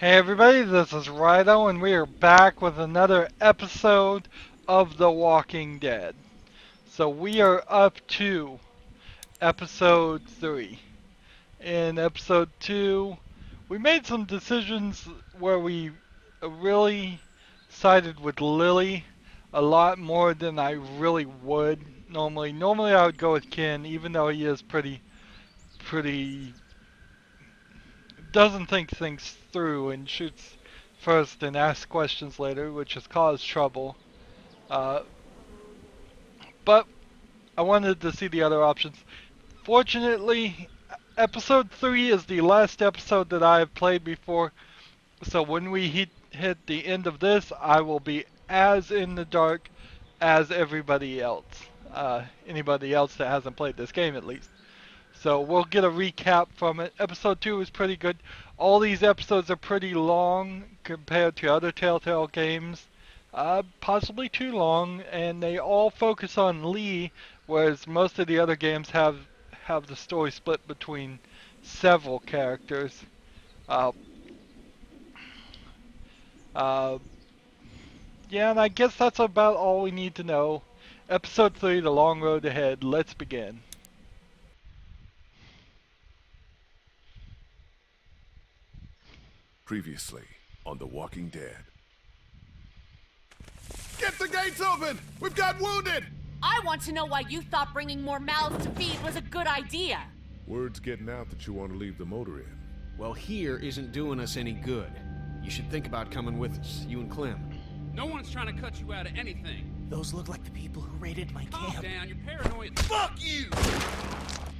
Hey everybody, this is Rydo, and we are back with another episode of The Walking Dead. So we are up to episode 3. In episode 2, we made some decisions where we really sided with Lily a lot more than I really would normally. Normally I would go with Ken, even though he is pretty doesn't think things through and shoots first and asks questions later, which has caused trouble. Uh, but I wanted to see the other options. Fortunately, episode 3 is the last episode that I have played before, so when we hit the end of this, I will be as in the dark as everybody else. Anybody else that hasn't played this game, at least. So we'll get a recap from it. Episode 2 is pretty good. All these episodes are pretty long compared to other Telltale games. Possibly too long, and they all focus on Lee, whereas most of the other games have the story split between several characters. Uh, uh, yeah, and I guess that's about all we need to know. Episode 3, The Long Road Ahead. Let's begin. Previously on The Walking Dead. Get the gates open! We've got wounded! I want to know why you thought bringing more mouths to feed was a good idea. Word's getting out that you want to leave the motor in. Well, here isn't doing us any good. You should think about coming with us, you and Clem. No one's trying to cut you out of anything. Those look like the people who raided my Calm camp. down, you're paranoid. Fuck you!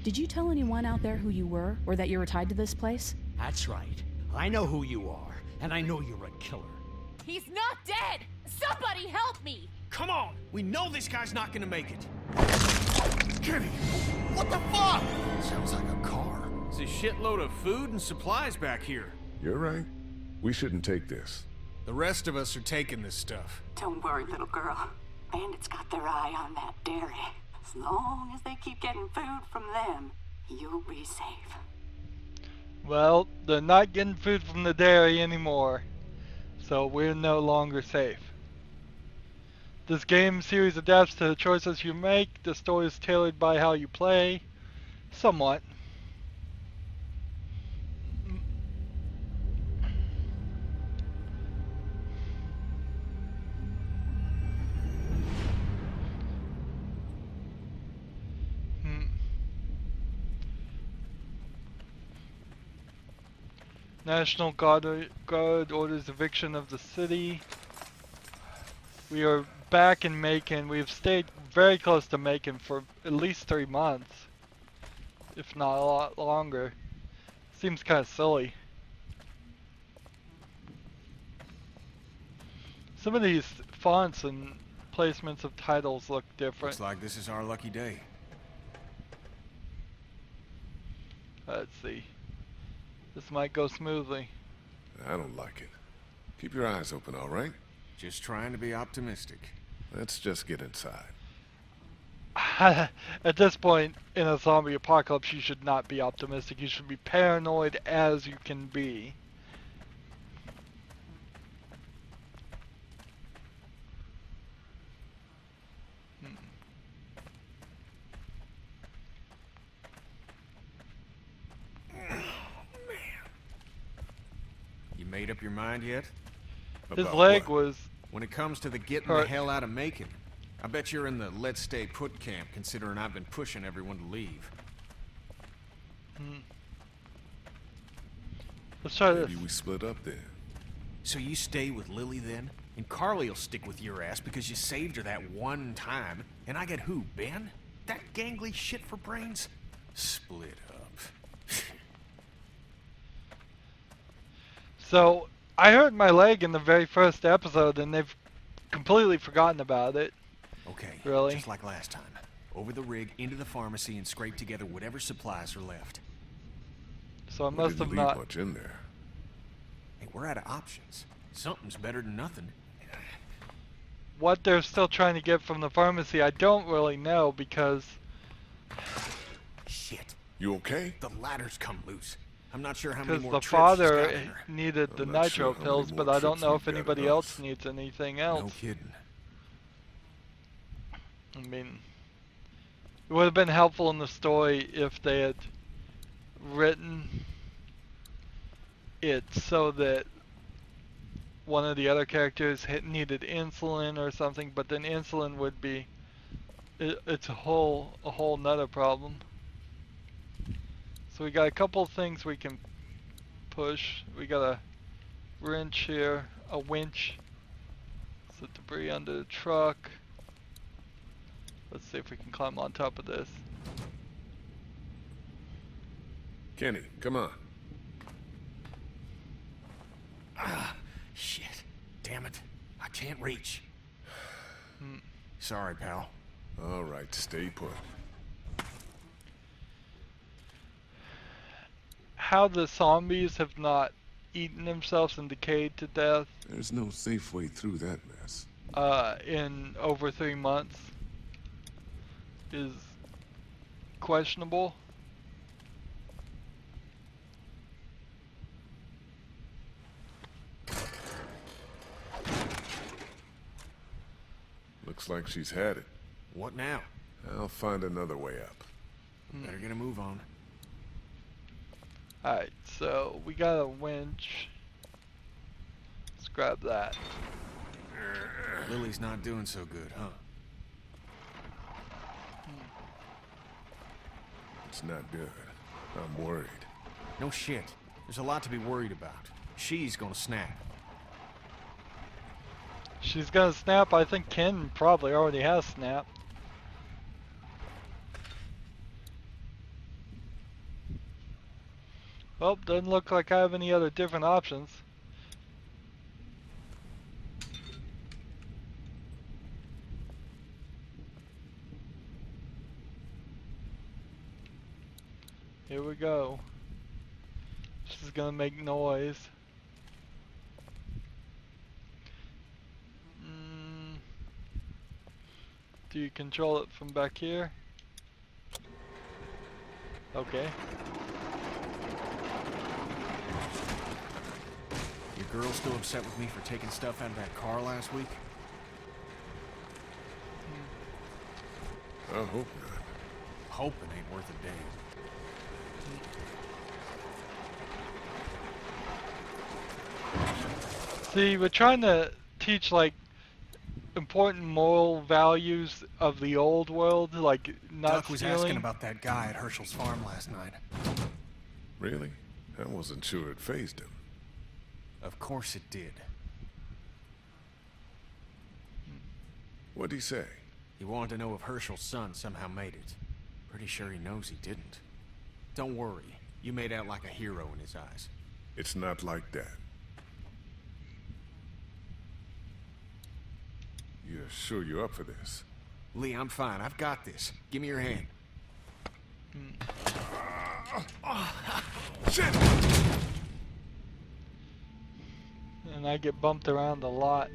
Did you tell anyone out there who you were, or that you were tied to this place? That's right. I know who you are, and I know you're a killer. He's not dead! Somebody help me! Come on! We know this guy's not gonna make it. Kenny! What the fuck? Sounds like a car. It's a shitload of food and supplies back here. You're right. We shouldn't take this. The rest of us are taking this stuff. Don't worry, little girl. Bandits got their eye on that dairy. As long as they keep getting food from them, you'll be safe. Well, they're not getting food from the dairy anymore, so we're no longer safe. This game series adapts to the choices you make. The story is tailored by how you play, somewhat. National Guard orders eviction of the city. We are back in Macon. We've stayed very close to Macon for at least 3 months, if not a lot longer. Seems kind of silly. Some of these fonts and placements of titles look different. Looks like this is our lucky day. Let's see. This might go smoothly. I don't like it. Keep your eyes open, all right? Just trying to be optimistic. Let's just get inside. At this point in a zombie apocalypse, you should not be optimistic. You should be paranoid as you can be. You made up your mind yet? His About leg what? was When it comes to the getting hurt. the hell out of Macon, I bet you're in the let's stay put camp, considering I've been pushing everyone to leave. Let's try this. Maybe we split up then. So you stay with Lily then? And Carly'll stick with your ass because you saved her that one time. And I get who, Ben? That gangly shit for brains? Split up. So, I hurt my leg in the very first episode, and they've completely forgotten about it. Okay, Really? just like last time. Over the rig, into the pharmacy, and scrape together whatever supplies are left. So I We must didn't have leave not. much in there. Hey, we're out of options. Something's better than nothing. What they're still trying to get from the pharmacy, I don't really know because Shit, You okay? the ladder's come loose. I'm not sure how many Because more the trips she's father got in her. needed the I'm not nitro sure how many pills, more but I don't trips know we've if got in anybody else us. needs anything No else. kidding. I mean, it would have been helpful in the story if they had written it so that one of the other characters needed insulin or something, but then insulin would be it's a whole nother problem. So we got a couple things we can push. We got a wrench here, a winch. Set debris under the truck. Let's see if we can climb on top of this. Kenny, come on. Ah, shit. Damn it. I can't reach. Sorry, pal. All right, stay put. How the zombies have not eaten themselves and decayed to death There's no safe way through that mess. in over 3 months is questionable. Looks like she's had it. What now? I'll find another way up. Better get a move on. Alright, so we got a winch. Let's grab that. Lily's not doing so good, huh? It's not good. I'm worried. No shit. There's a lot to be worried about. She's gonna snap. She's gonna snap. I think Ken probably already has snapped. Well, doesn't look like I have any other different options. Here we go. She's gonna make noise. Do you control it from back here? Okay. Your girl still upset with me for taking stuff out of that car last week? I hope not. Hoping ain't worth a damn. See, we're trying to teach like important moral values of the old world, like not Duck was stealing. asking about that guy at Herschel's farm last night. Really? I wasn't sure it fazed him. Of course it did. What'd he say? He wanted to know if Herschel's son somehow made it. Pretty sure he knows he didn't. Don't worry. You made out like a hero in his eyes. It's not like that. You're sure you're up for this? Lee, I'm fine. I've got this. Give me your hand. Shit! And I get bumped around a lot.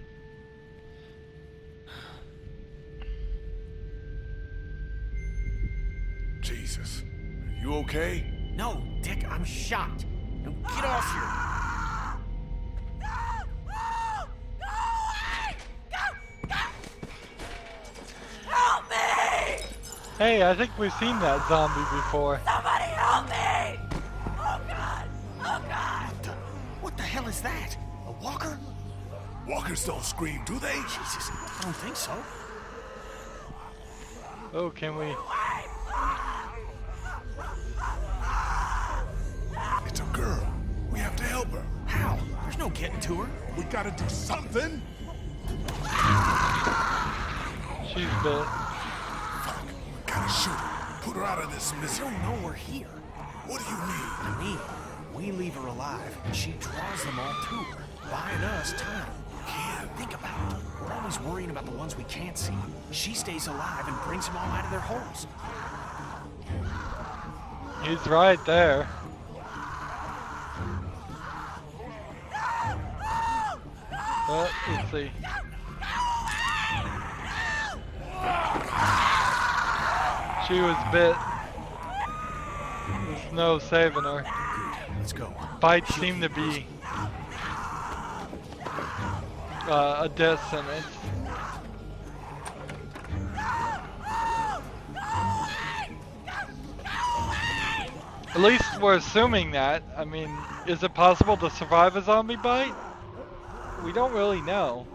Jesus. Are you okay? No, Dick, I'm shot. Now get off here. Help me! Hey, I think we've seen that zombie before. Somebody help me! Oh God! Oh God! What the hell is that? A walker? Walkers don't scream, do they? Jesus, I don't think so. Oh, can we? It's a girl. We have to help her. How? There's no getting to her. We gotta do something. She's bit. Gotta shoot her. Put her out of this I misery. don't know we're here. What do you mean? I mean, we leave her alive, and she draws them all to her, buying us time. Can't think about it. We're always worrying about the ones we can't see. She stays alive and brings them all out of their holes. He's right there. Let's see. She was bit. There's no saving her. Good. Let's go. Bites seem to be a death sentence. At least we're assuming that. I mean, is it possible to survive a zombie bite? We don't really know.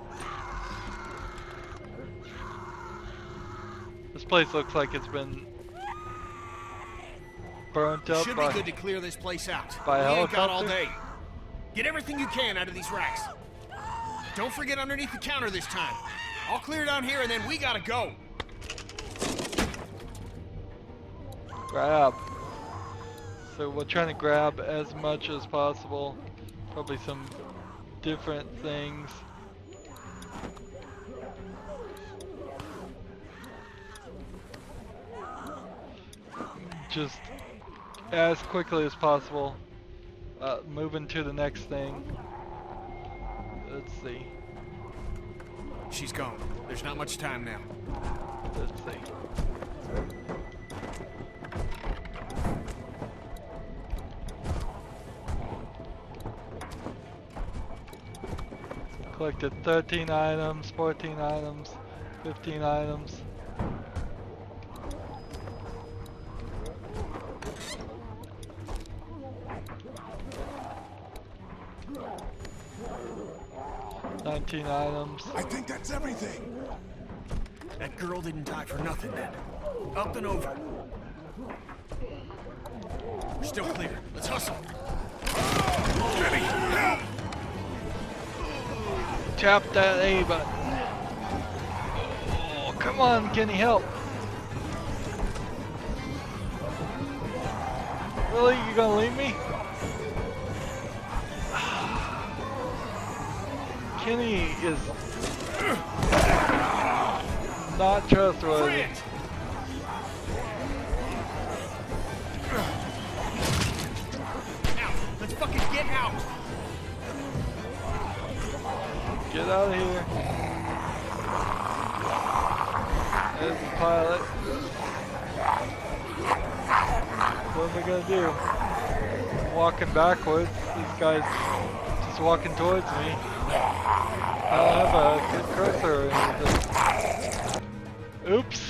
This place looks like it's been burnt up Should be good to clear this place out. by We ain't got all helicopter? day. Get everything you can out of these racks. Don't forget underneath the counter this time. I'll clear down here and then we gotta go. Grab. So we're trying to grab as much as possible. Probably some different things. Just as quickly as possible. Moving to the next thing. Let's see. She's gone. There's not much time now. Let's see. Collected 13 items, 14 items, 15 items. Items. I think that's everything. That girl didn't die for nothing then. Up and over. We're still clear. Let's hustle. Jenny, help! Tap that A button. Oh, come on, Kenny, help. Really? You gonna leave me? Kenny is not trustworthy. Out. Let's fucking get out. Get out of here. There's the pilot. What am I gonna do? I'm walking backwards. This guy's just walking towards me. I don't have a good cursor or anything. Oops.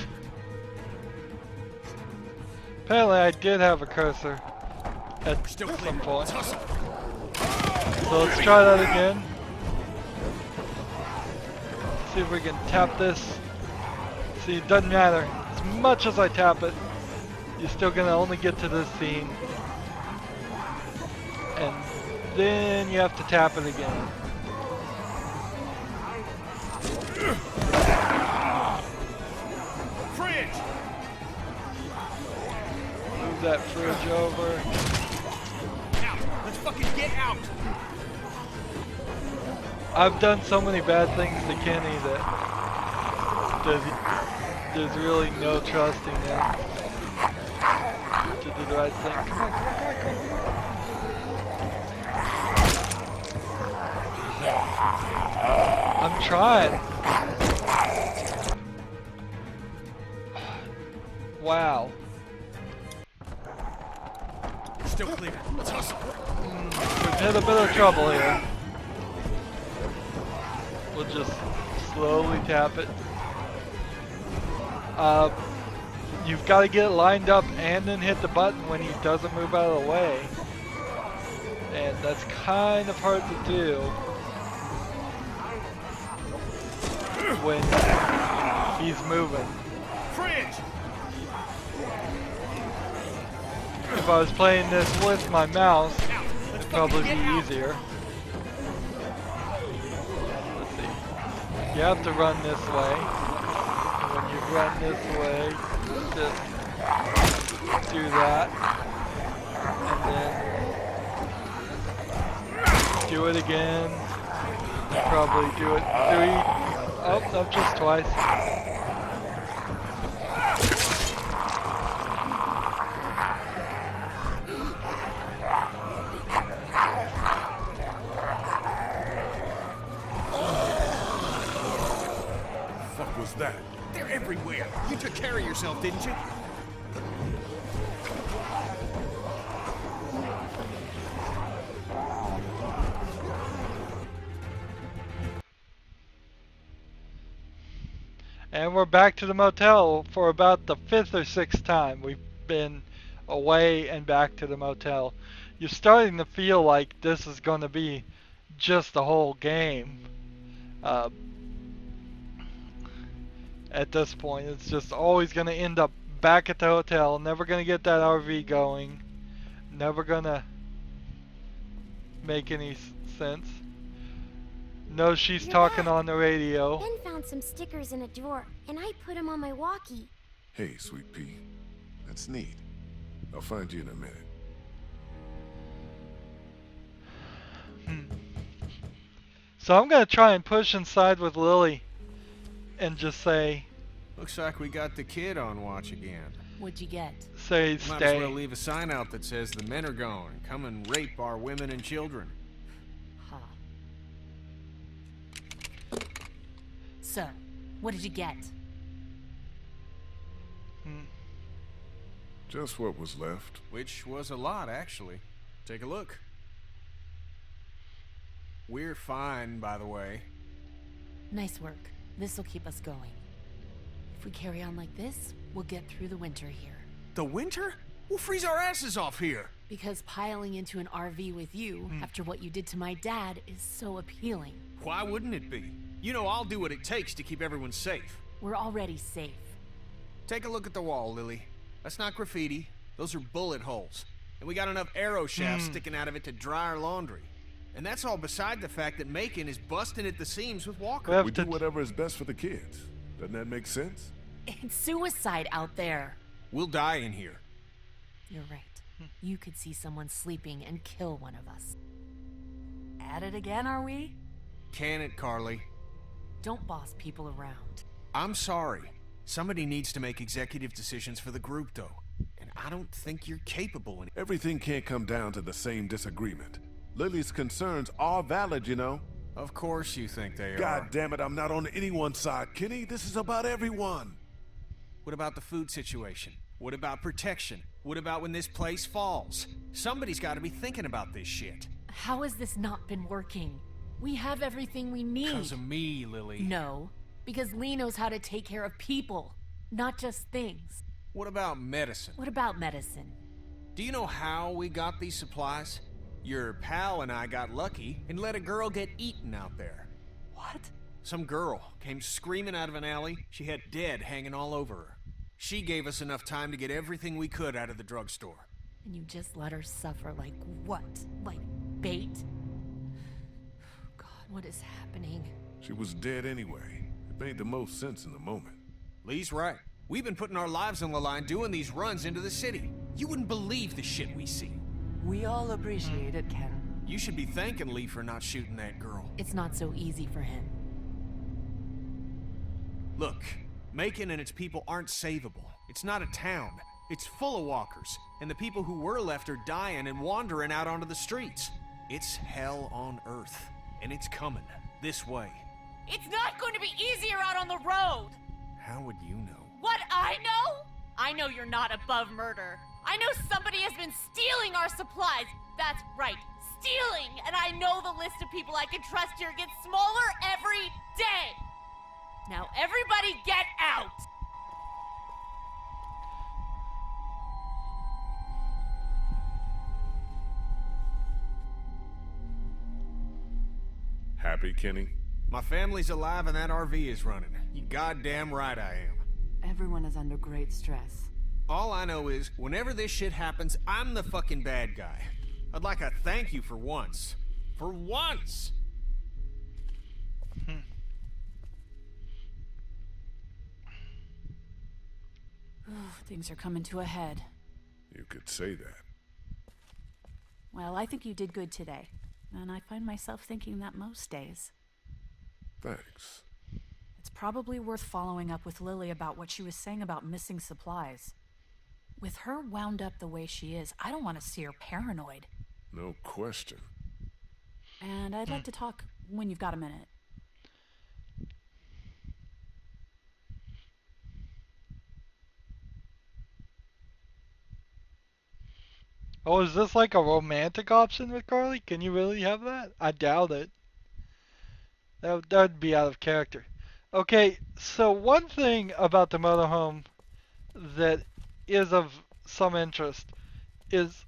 Apparently I did have a cursor at some point. So let's try that again. See if we can tap this. See, it doesn't matter. As much as I tap it, you're still gonna only get to this scene. And then you have to tap it again. Fridge! Move that fridge over. Out! Let's fucking get out! I've done so many bad things to Kenny that there's really no trusting him to do the right thing. Come on, come on, come on, come on. I'm trying. Wow. Still clear. Let's hustle. We've hit a bit of trouble here. We'll just slowly tap it. You've got to get it lined up and then hit the button when he doesn't move out of the way. And that's kind of hard to do when he's moving. Fridge! If I was playing this with my mouse, it'd probably be easier. Let's see. You have to run this way. And when you run this way, just do that. And then do it again. Probably do it 3. Oh, no, just twice. Was that? They're everywhere. You took care of yourself, didn't you? And we're back to the motel for about the 5th or 6th time we've been away and back to the motel. You're starting to feel like this is going to be just the whole game. Uh, at this point, it's just always going to end up back at the hotel, never going to get that RV going, never going to make any sense. No, she's You're talking back. on the radio. Ben found some stickers in a drawer, and I put them on my walkie. Hey, Sweet Pea. That's neat. I'll find you in a minute. So I'm going to try and push inside with Lily and just say, Looks like we got the kid on watch again. What'd you get? say Might as well stay. leave a sign out that says the men are gone. Come and rape our women and children. Huh. So, what did you get? Just what was left. Which was a lot, actually. Take a look. We're fine, by the way. Nice work. This'll keep us going. If we carry on like this, we'll get through the winter here. The winter? We'll freeze our asses off here. Because piling into an RV with you, after what you did to my dad, is so appealing. Why wouldn't it be? You know I'll do what it takes to keep everyone safe. We're already safe. Take a look at the wall, Lily. That's not graffiti. Those are bullet holes. And we got enough arrow shafts sticking out of it to dry our laundry. And that's all beside the fact that Macon is busting at the seams with Walker. We do whatever is best for the kids. Doesn't that make sense? It's suicide out there. We'll die in here. You're right. You could see someone sleeping and kill one of us. At it again, are we? Can it, Carly? Don't boss people around. I'm sorry. Somebody needs to make executive decisions for the group, though. And I don't think you're capable. Everything can't come down to the same disagreement. Lily's concerns are valid, you know. Of course you think they God are. damn it, I'm not on anyone's side, Kenny. This is about everyone. What about the food situation? What about protection? What about when this place falls? Somebody's got to be thinking about this shit. How has this not been working? We have everything we need. Because of me, Lily. No, because Lee knows how to take care of people, not just things. What about medicine? What about medicine? Do you know how we got these supplies? Your pal and I got lucky and let a girl get eaten out there. What? Some girl came screaming out of an alley. She had dead hanging all over her. She gave us enough time to get everything we could out of the drugstore. And you just let her suffer like what? Like bait? God, what is happening? She was dead anyway. It made the most sense in the moment. Lee's right. We've been putting our lives on the line doing these runs into the city. You wouldn't believe the shit we see. We all appreciate it, Ken. You should be thanking Lee for not shooting that girl. It's not so easy for him. Look, Macon and its people aren't savable. It's not a town. It's full of walkers, and the people who were left are dying and wandering out onto the streets. It's hell on earth, and it's coming this way. It's not going to be easier out on the road! How would you know? What I know? I know you're not above murder. I know somebody has been stealing our supplies. That's right, stealing! And I know the list of people I can trust here gets smaller every day! Now everybody get out! Happy, Kenny? My family's alive and that RV is running. You goddamn right I am. Everyone is under great stress. All I know is, whenever this shit happens, I'm the fucking bad guy. I'd like a thank you for once. For once! Things are coming to a head. You could say that. Well, I think you did good today. And I find myself thinking that most days. Thanks. It's probably worth following up with Lily about what she was saying about missing supplies. With her wound up the way she is, I don't want to see her paranoid. No question. And I'd like to talk when you've got a minute. Oh, is this like a romantic option with Carly? Can you really have that? I doubt it. That'd be out of character. Okay, so one thing about the motorhome that is of some interest is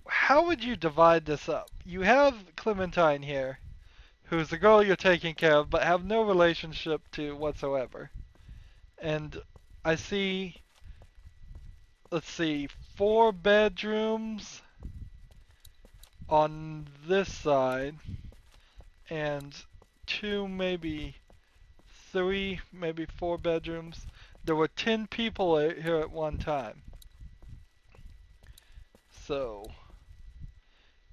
how would you divide this up? You have Clementine here, who's the girl you're taking care of, but have no relationship to whatsoever. And I see, let's see, 4 bedrooms on this side, and 2, maybe 3, maybe 4 bedrooms. There were 10 people here at one time. So,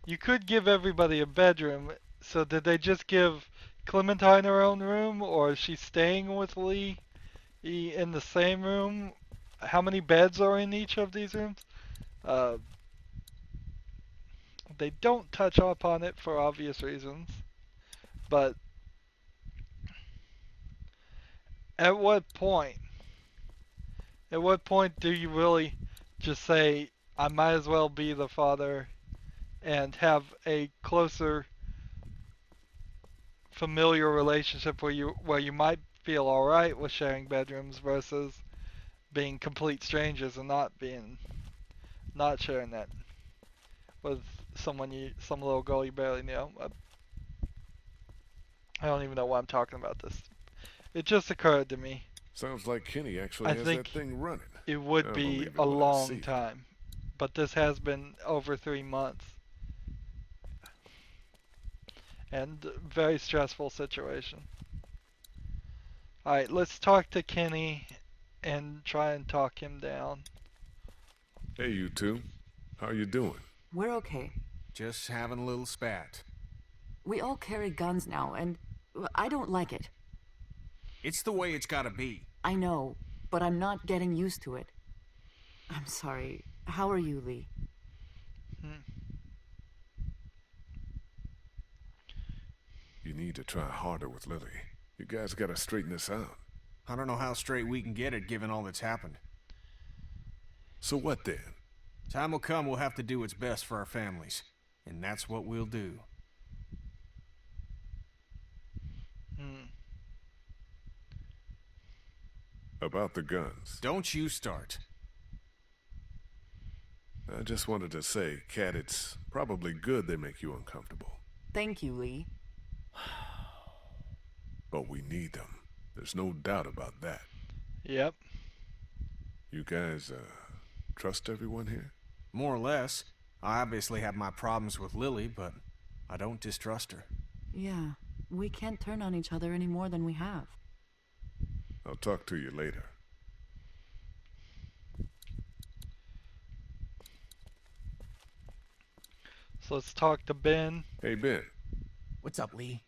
you could give everybody a bedroom. So did they just give Clementine her own room, or is she staying with Lee in the same room? How many beds are in each of these rooms? Uh, they don't touch upon it for obvious reasons, but at what point? At what point do you really just say, I might as well be the father and have a closer familiar relationship where you might feel alright with sharing bedrooms versus being complete strangers and not sharing that with some little girl you barely know. I don't even know why I'm talking about this. It just occurred to me. Sounds like Kenny actually I has that think thing running. it would I'll be believe it a when I see long it. time, but this has been over 3 months and very stressful situation. Alright, let's talk to Kenny and try and talk him down. Hey, you two. How you doing? We're okay. Just having a little spat. We all carry guns now, and I don't like it. It's the way it's gotta be. I know, but I'm not getting used to it. I'm sorry. How are you, Lee? You need to try harder with Lily. You guys gotta straighten this out. I don't know how straight we can get it given all that's happened. So what then? Time will come we'll have to do what's best for our families. And that's what we'll do. About the guns. Don't you start. I just wanted to say, Kat, it's probably good they make you uncomfortable. Thank you, Lee. But we need them. There's no doubt about that. Yep. You guys, trust everyone here? More or less. I obviously have my problems with Lily, but I don't distrust her. Yeah, we can't turn on each other any more than we have. I'll talk to you later. So let's talk to Ben. Hey, Ben. What's up, Lee?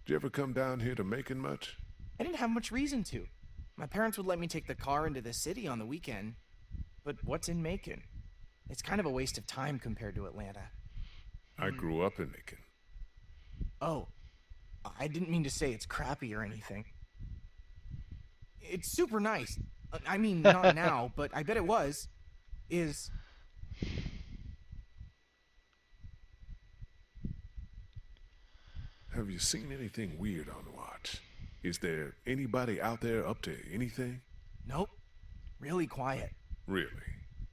Did you ever come down here to Macon much? I didn't have much reason to. My parents would let me take the car into the city on the weekend. But what's in Macon? It's kind of a waste of time compared to Atlanta. I grew up in Macon. Oh, I didn't mean to say it's crappy or anything. It's super nice. I mean, not now, but I bet it was. Is... Have you seen anything weird on watch? Is there anybody out there up to anything? Nope. Really quiet. Really?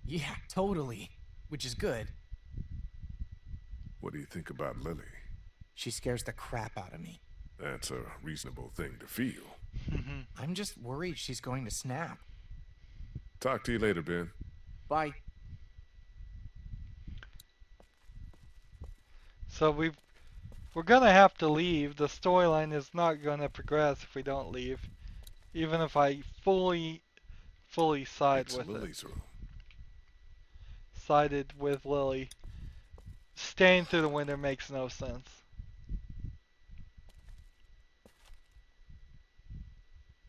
Yeah, totally. Which is good. What do you think about Lily? She scares the crap out of me. That's a reasonable thing to feel. I'm just worried she's going to snap. Talk to you later, Ben. Bye. So we're gonna have to leave. The storyline is not gonna progress if we don't leave. Even if I fully side It's with Lily's it. room. Sided with Lily. Staying through the winter makes no sense.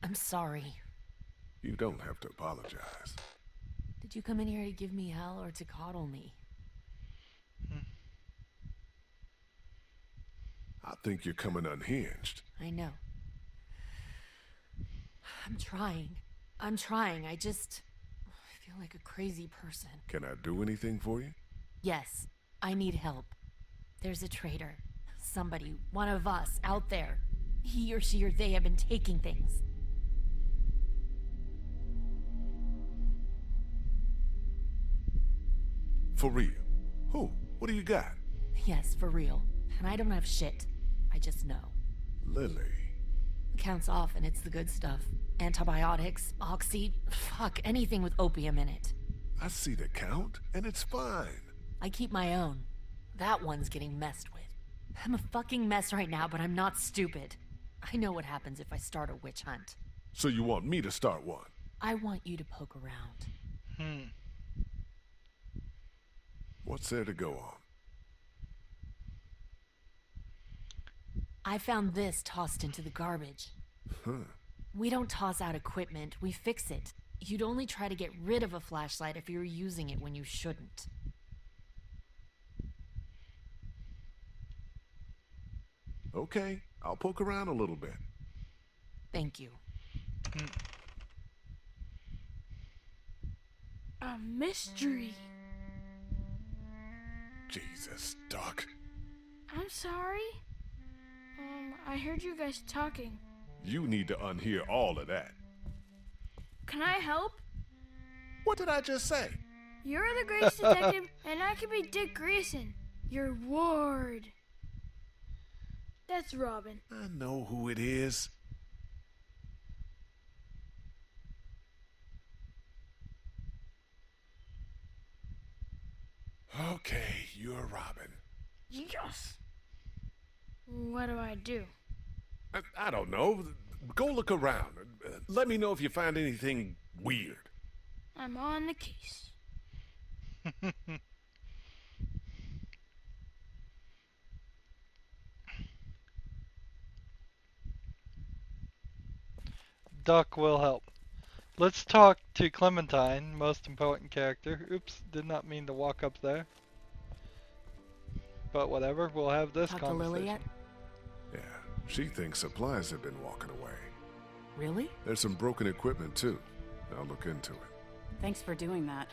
I'm sorry. You don't have to apologize. Did you come in here to give me hell or to coddle me? I think you're coming unhinged. I know. I'm trying. I feel like a crazy person. Can I do anything for you? Yes, I need help. There's a traitor. somebody, one of us, out there. He or she or they have been taking things. For real? Who? What do you got? Yes, for real. And I don't have shit. I just know. Lily. Counts off and it's the good stuff. Antibiotics, oxy, fuck, anything with opium in it. I see the count, and it's fine. I keep my own. That one's getting messed with. I'm a fucking mess right now, but I'm not stupid. I know what happens if I start a witch hunt. So you want me to start one? I want you to poke around. What's there to go on? I found this tossed into the garbage. Huh. We don't toss out equipment, we fix it. You'd only try to get rid of a flashlight if you were using it when you shouldn't. Okay, I'll poke around a little bit. Thank you. A mystery. Jesus, Doc. I'm sorry. I heard you guys talking. You need to unhear all of that. Can I help? What did I just say? You're the Grace Detective, and I can be Dick Grayson, your ward. That's Robin. I know who it is. Okay, you're Robin. Yes. What do I do? I don't know. Go look around. Let me know if you find anything weird. I'm on the case. Duck will help. Let's talk to Clementine, most important character. Oops, did not mean to walk up there. But whatever, we'll have this Talk to conversation. Lily yet? Yeah, she thinks supplies have been walking away. Really? There's some broken equipment too. I'll look into it. Thanks for doing that.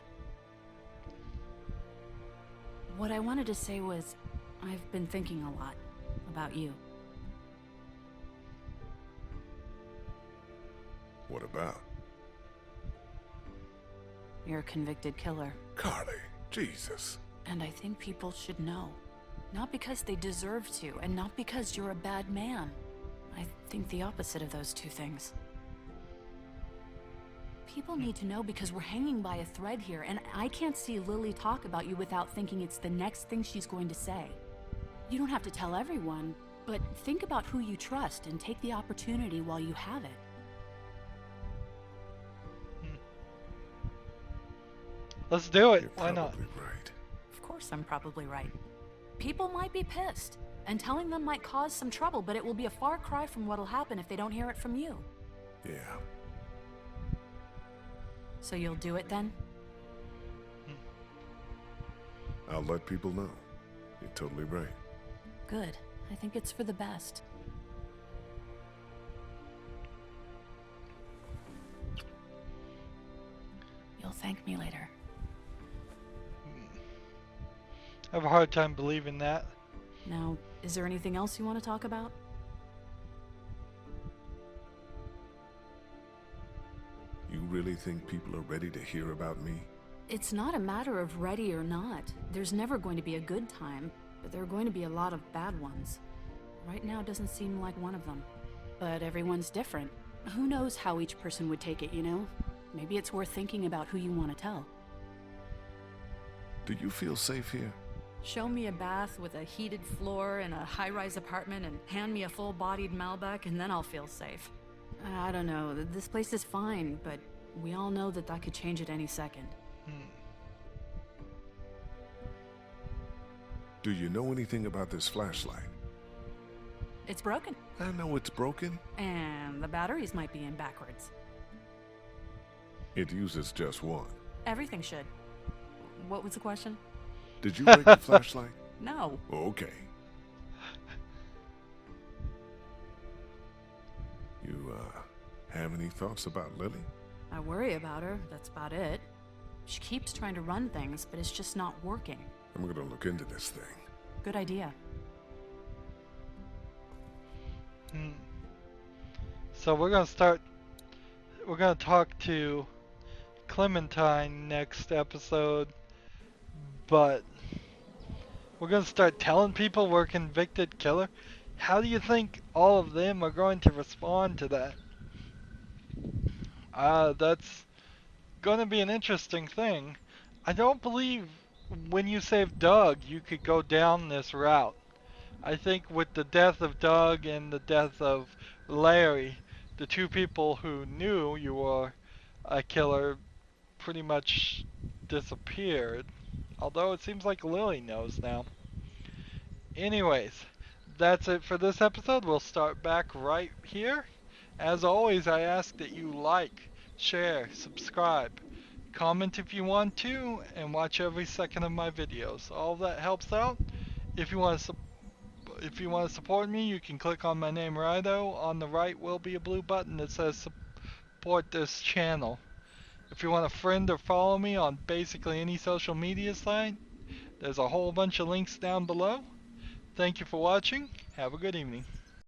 What I wanted to say was, I've been thinking a lot about you. What about? You're a convicted killer. Carly, Jesus. And I think people should know. Not because they deserve to, and not because you're a bad man. I think the opposite of those two things. People need to know because we're hanging by a thread here, and I can't see Lily talk about you without thinking it's the next thing she's going to say. You don't have to tell everyone, but think about who you trust and take the opportunity while you have it. Let's do it. You're Why not? probably right. Of course I'm probably right. People might be pissed, and telling them might cause some trouble, but it will be a far cry from what'll happen if they don't hear it from you. Yeah. So you'll do it then? I'll let people know. You're totally right. Good. I think it's for the best. You'll thank me later. I have a hard time believing that. Now, is there anything else you want to talk about? You really think people are ready to hear about me? It's not a matter of ready or not. There's never going to be a good time, but there are going to be a lot of bad ones. Right now doesn't seem like one of them. But everyone's different. Who knows how each person would take it, you know? Maybe it's worth thinking about who you want to tell. Do you feel safe here? Show me a bath with a heated floor in a high-rise apartment and hand me a full-bodied Malbec and then I'll feel safe. I don't know, this place is fine, but we all know that could change at any second. Do you know anything about this flashlight? It's broken. I know it's broken. And the batteries might be in backwards. It uses just one. Everything should. What was the question? Did you break the flashlight? No. Okay. You, have any thoughts about Lily? I worry about her, that's about it. She keeps trying to run things, but it's just not working. I'm gonna look into this thing. Good idea. Hmm. So we're gonna start. We're gonna talk to Clementine next episode, but we're gonna start telling people we're a convicted killer. How do you think all of them are going to respond to that? That's gonna be an interesting thing. I don't believe when you save Doug, you could go down this route. I think with the death of Doug and the death of Larry, the two people who knew you were a killer pretty much disappeared. Although it seems like Lily knows now. Anyways, that's it for this episode. We'll start back right here. As always, I ask that you like, share, subscribe, comment if you want to, and watch every second of my videos. All that helps out. If you want to support me, you can click on my name Rydo. On the right will be a blue button that says support this channel. If you want to friend or follow me on basically any social media site, there's a whole bunch of links down below. Thank you for watching. Have a good evening.